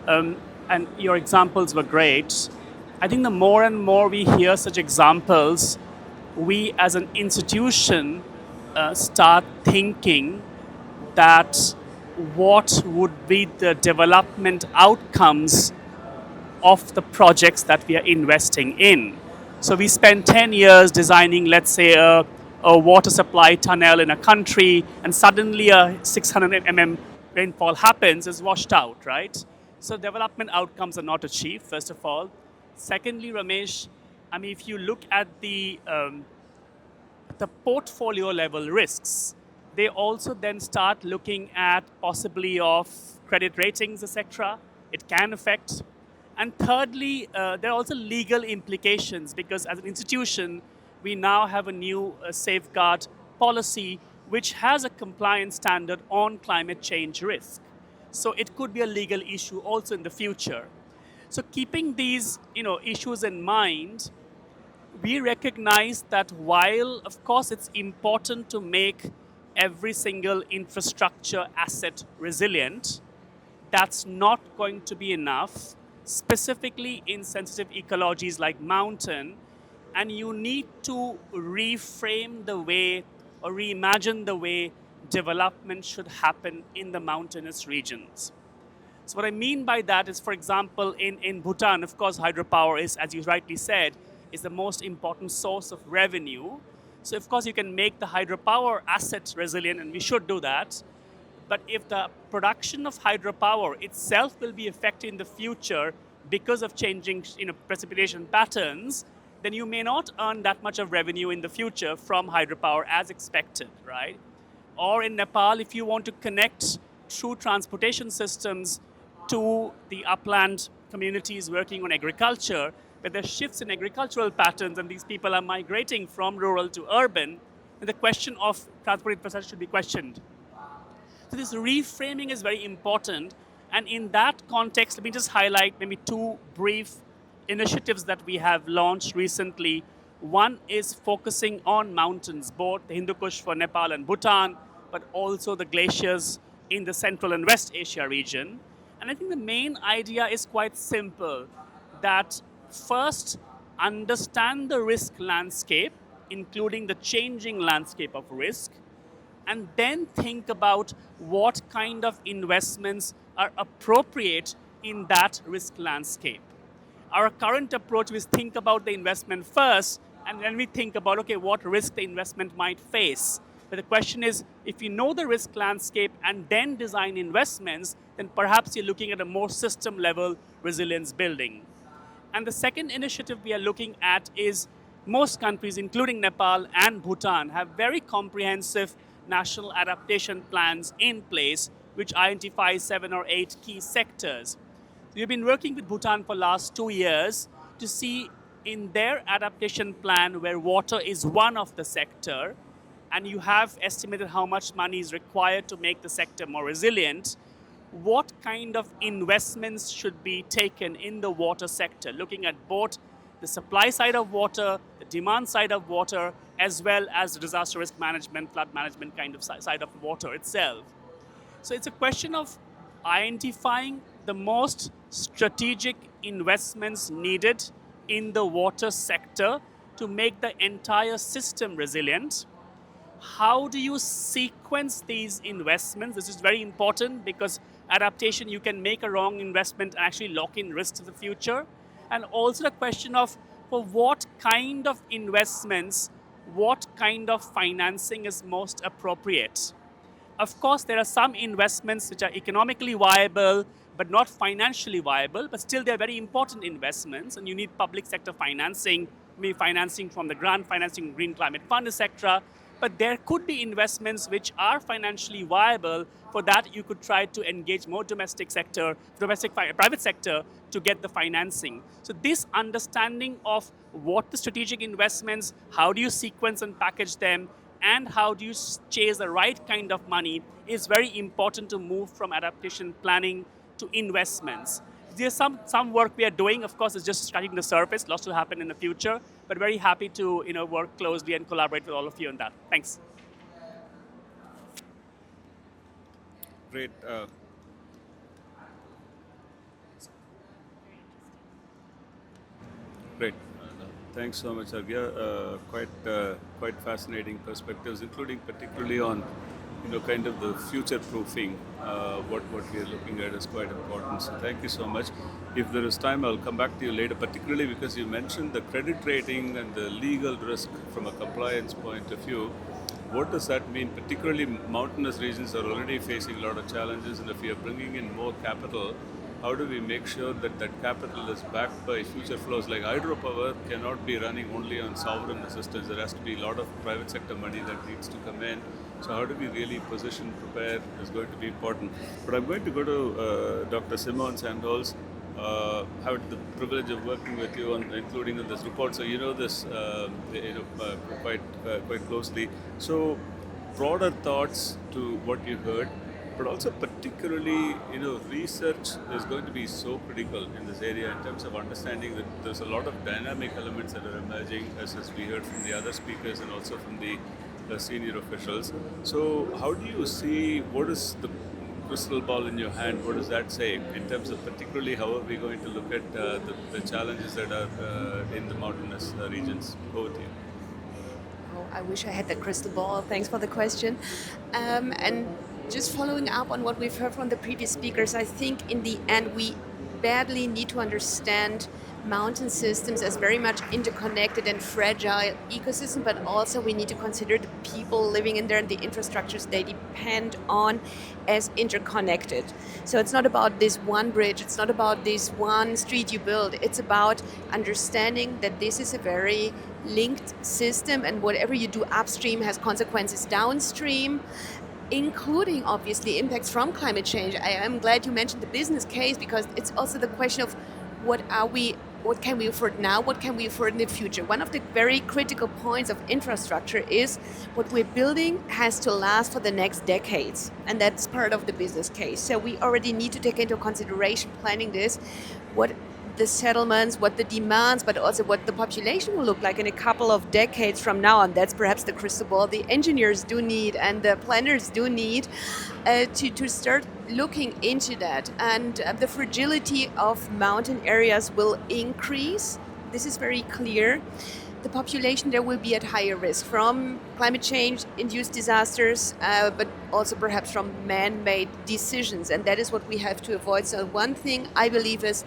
And your examples were great. I think the more and more we hear such examples, we as an institution start thinking that what would be the development outcomes of the projects that we are investing in. So we spend 10 years designing, let's say, a water supply tunnel in a country, and suddenly a 600 mm rainfall happens, is washed out, right? So development outcomes are not achieved, first of all. Secondly, Ramesh, if you look at the portfolio level risks, they also then start looking at possibly of credit ratings, etc. It can affect. And thirdly, there are also legal implications, because as an institution, we now have a new safeguard policy which has a compliance standard on climate change risk. So it could be a legal issue also in the future. So keeping these issues in mind, we recognize that while, of course, it's important to make every single infrastructure asset resilient, that's not going to be enough, specifically in sensitive ecologies like mountain, and you need to reframe the way or reimagine the way development should happen in the mountainous regions. So what I mean by that is, for example, in Bhutan, of course, hydropower is, as you rightly said, is the most important source of revenue. So of course you can make the hydropower asset resilient, and we should do that. But if the production of hydropower itself will be affected in the future because of changing precipitation patterns, then you may not earn that much of revenue in the future from hydropower as expected, right? Or in Nepal, if you want to connect through transportation systems to the upland communities working on agriculture, where there are shifts in agricultural patterns and these people are migrating from rural to urban, and the question of transport infrastructure should be questioned. So this reframing is very important. And in that context, let me just highlight maybe two brief initiatives that we have launched recently. One is focusing on mountains, both the Hindu Kush for Nepal and Bhutan, but also the glaciers in the Central and West Asia region. And I think the main idea is quite simple, that first understand the risk landscape, including the changing landscape of risk, and then think about what kind of investments are appropriate in that risk landscape. Our current approach is think about the investment first, and then we think about, okay, what risk the investment might face. But the question is, if you know the risk landscape and then design investments, then perhaps you're looking at a more system level resilience building. And the second initiative we are looking at is most countries, including Nepal and Bhutan, have very comprehensive national adaptation plans in place, which identify 7 or 8 key sectors. We've been working with Bhutan for the last 2 years to see in their adaptation plan where water is one of the sector, and you have estimated how much money is required to make the sector more resilient, what kind of investments should be taken in the water sector, looking at both the supply side of water, the demand side of water, as well as the disaster risk management, flood management kind of side of water itself. So it's a question of identifying the most strategic investments needed in the water sector to make the entire system resilient. How do you sequence these investments? This is very important because adaptation, you can make a wrong investment and actually lock in risks to the future. And also the question of for what kind of investments, what kind of financing is most appropriate. Of course, there are some investments which are economically viable but not financially viable, but still they're very important investments, and you need public sector financing, maybe financing from the grant financing, Green Climate Fund, etc. But there could be investments which are financially viable. For that, you could try to engage more private sector to get the financing. So this understanding of what the strategic investments, how do you sequence and package them, and how do you chase the right kind of money is very important to move from adaptation planning to investments. There's some work we are doing, of course, it's just scratching the surface, lots to happen in the future, but very happy to work closely and collaborate with all of you on that. Thanks. Great. Great. Thanks so much, Arghya. Quite fascinating perspectives, including particularly on kind of the future proofing. What we are looking at is quite important. So thank you so much. If there is time, I'll come back to you later, particularly because you mentioned the credit rating and the legal risk from a compliance point of view. What does that mean? Particularly mountainous regions are already facing a lot of challenges, and if we are bringing in more capital, how do we make sure that that capital is backed by future flows? Like hydropower cannot be running only on sovereign assistance. There has to be a lot of private sector money that needs to come in. So how do we really position, prepare is going to be important. But I'm going to go to Dr. Simon Sandholz. Had the privilege of working with you, including in this report. So you know this quite closely. So broader thoughts to what you heard, but also particularly, research is going to be so critical in this area in terms of understanding that there's a lot of dynamic elements that are emerging, as we heard from the other speakers and also from the senior officials. So how do you see, what is the crystal ball in your hand, what does that say in terms of particularly how are we going to look at the challenges that are in the mountainous regions? Over to you. Oh, I wish I had that crystal ball. Thanks for the question. And just following up on what we've heard from the previous speakers, I think in the end we badly need to understand mountain systems as very much interconnected and fragile ecosystem, but also we need to consider the people living in there and the infrastructures they depend on as interconnected. So it's not about this one bridge, it's not about this one street you build, it's about understanding that this is a very linked system, and whatever you do upstream has consequences downstream. including obviously impacts from climate change. I am glad you mentioned the business case, because it's also the question of what can we afford now, what can we afford in the future. One of the very critical points of infrastructure is what we're building has to last for the next decades, and that's part of the business case. So we already need to take into consideration planning this, what the settlements, what the demands, but also what the population will look like in a couple of decades from now. And that's perhaps the crystal ball the engineers do need and the planners do need to start looking into that. And the fragility of mountain areas will increase. This is very clear. The population there will be at higher risk from climate change induced disasters, but also perhaps from man-made decisions, and that is what we have to avoid. So one thing I believe is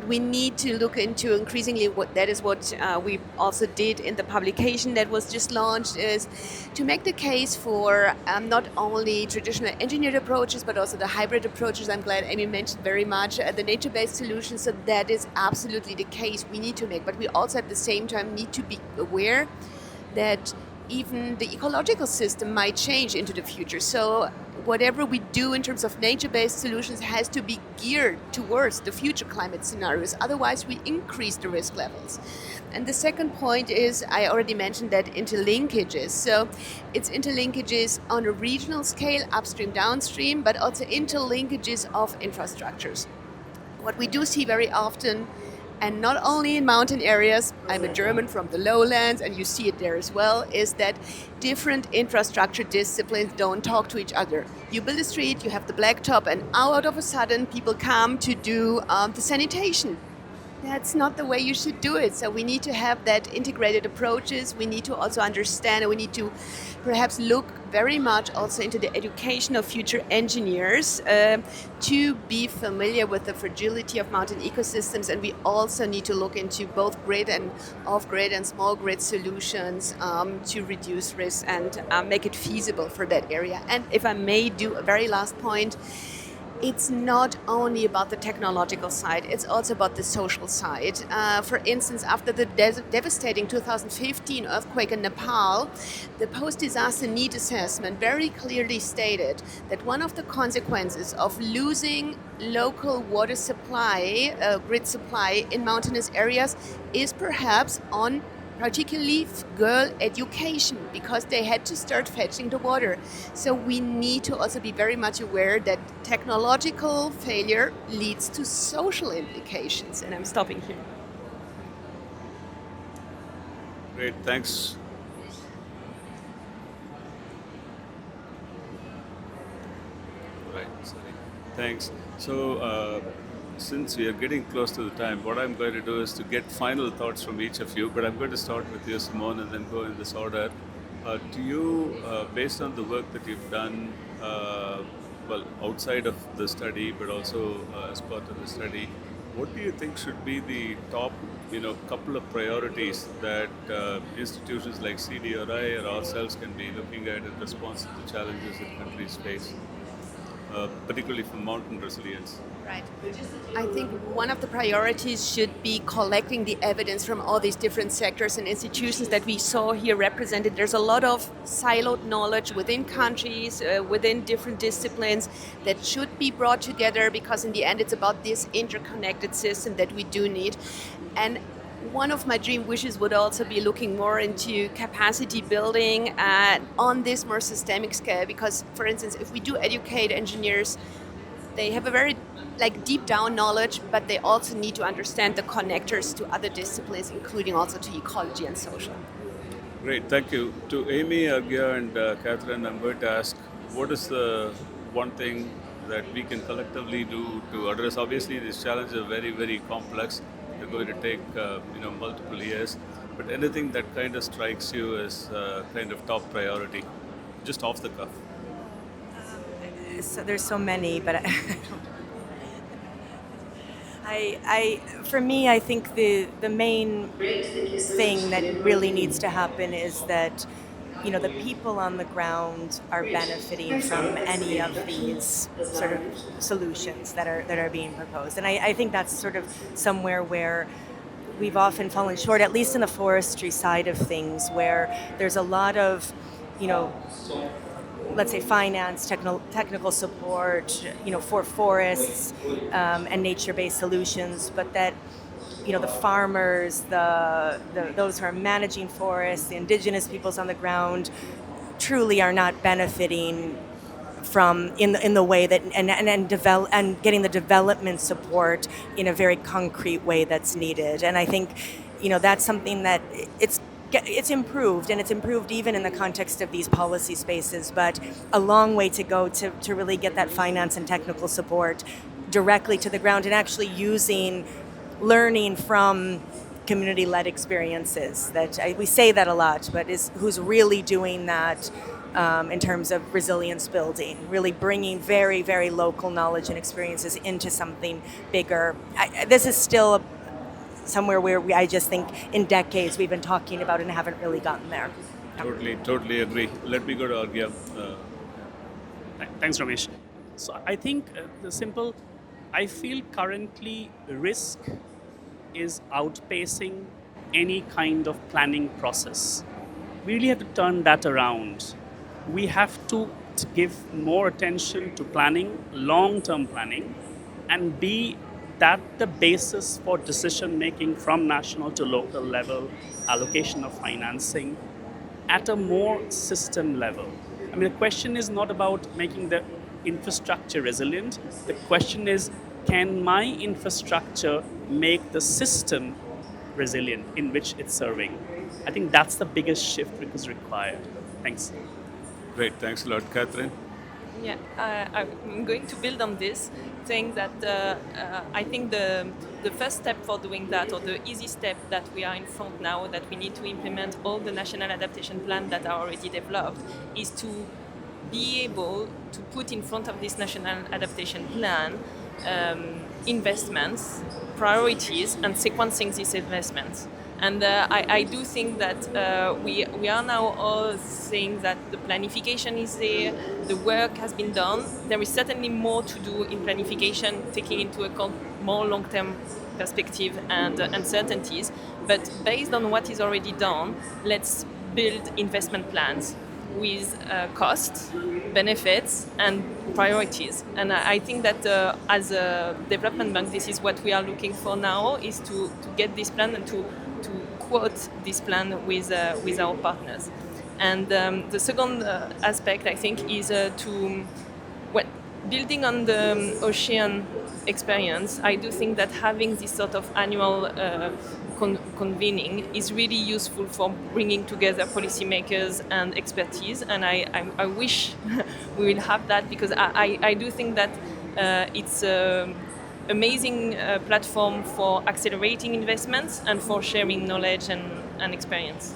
we need to look into increasingly, that is what we also did in the publication that was just launched, is to make the case for not only traditional engineered approaches but also the hybrid approaches. I'm glad Amy mentioned very much the nature-based solutions. So that is absolutely the case we need to make, but we also at the same time need to be aware that even the ecological system might change into the future. So whatever we do in terms of nature-based solutions has to be geared towards the future climate scenarios. Otherwise, we increase the risk levels. And the second point is, I already mentioned that interlinkages. So it's interlinkages on a regional scale, upstream, downstream, but also interlinkages of infrastructures. What we do see very often, and not only in mountain areas, I'm a German from the lowlands, and you see it there as well, is that different infrastructure disciplines don't talk to each other. You build a street, you have the blacktop, and out of a sudden people come to do the sanitation. That's not the way you should do it. So we need to have that integrated approaches. We need to also understand, and we need to perhaps look very much also into the education of future engineers to be familiar with the fragility of mountain ecosystems. And we also need to look into both grid and off-grid and small grid solutions to reduce risk and make it feasible for that area. And if I may do a very last point, it's not only about the technological side, it's also about the social side. For instance, after the devastating 2015 earthquake in Nepal, the post-disaster need assessment very clearly stated that one of the consequences of losing local water supply, grid supply in mountainous areas is perhaps on particularly girl education, because they had to start fetching the water. So we need to also be very much aware that technological failure leads to social implications. And I'm stopping here. Great, thanks. Right, sorry. Thanks. So, since we are getting close to the time, what I'm going to do is to get final thoughts from each of you, but I'm going to start with you, Simone, and then go in this order. Do you, based on the work that you've done, well, outside of the study, but also as part of the study, what do you think should be the top, couple of priorities that institutions like CDRI or ourselves can be looking at in response to the challenges that countries face, particularly for mountain resilience? Right. I think one of the priorities should be collecting the evidence from all these different sectors and institutions that we saw here represented. There's a lot of siloed knowledge within countries, within different disciplines that should be brought together, because in the end it's about this interconnected system that we do need. And one of my dream wishes would also be looking more into capacity building on this more systemic scale, because, for instance, if we do educate engineers, they have a very deep down knowledge, but they also need to understand the connectors to other disciplines, including also to ecology and social. Great, thank you. To Amy, Agya, and Catherine, I'm going to ask, what is the one thing that we can collectively do to address? Obviously, these challenges are very, very complex. They're going to take multiple years, but anything that kind of strikes you as kind of top priority, just off the cuff? So there's so many, but for me, I think the main thing that really needs to happen is that the people on the ground are benefiting from any of these sort of solutions that are being proposed, and I think that's sort of somewhere where we've often fallen short, at least in the forestry side of things, where there's a lot of let's say, finance, technical support, for forests and nature-based solutions, but that the farmers, those who are managing forests, the indigenous peoples on the ground, truly are not benefiting from in the way that and getting the development support in a very concrete way that's needed. And I think that's something that it's improved, and it's improved even in the context of these policy spaces, but a long way to go to really get that finance and technical support directly to the ground, and actually learning from community-led experiences. We say that a lot, but who's really doing that in terms of resilience building, really bringing very, very local knowledge and experiences into something bigger. This is still somewhere where I just think in decades we've been talking about and haven't really gotten there. Totally agree. Let me go to Arghya. Thanks, Ramesh. So I think I feel currently risk is outpacing any kind of planning process. We really have to turn that around. We have to give more attention to planning, long-term planning, and be that the basis for decision making from national to local level, allocation of financing at a more system level. I mean, the question is not about making the infrastructure resilient. The question is, can my infrastructure make the system resilient in which it's serving? I think that's the biggest shift which is required. Thanks. Great, thanks a lot. Catherine? Yeah, I'm going to build on this, saying that I think the first step for doing that, or the easy step that we are in front now, that we need to implement all the national adaptation plans that are already developed, is to be able to put in front of this national adaptation plan investments, priorities, and sequencing these investments. And I do think that we are now all saying that the planification is there, the work has been done. There is certainly more to do in planification, taking into account more long-term perspective and uncertainties. But based on what is already done, let's build investment plans with costs, benefits, and priorities. And I think that as a development bank, this is what we are looking for now, is to get this plan and to quote this plan with our partners. And the second aspect, I think, is building on the ocean experience. I do think that having this sort of annual convening is really useful for bringing together policymakers and expertise, and I wish we will have that, because I do think that it's an amazing platform for accelerating investments and for sharing knowledge and experience.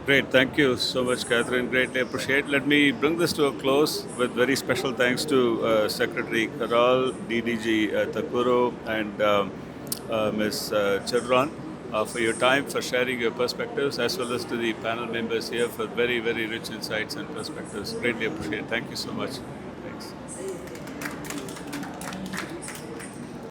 Great, thank you so much, Catherine. Greatly appreciate. Let me bring this to a close with very special thanks to Secretary Karal, DDG Takuro, and Ms. Chirran for your time, for sharing your perspectives, as well as to the panel members here for very, very rich insights and perspectives. Greatly appreciate. Thank you so much.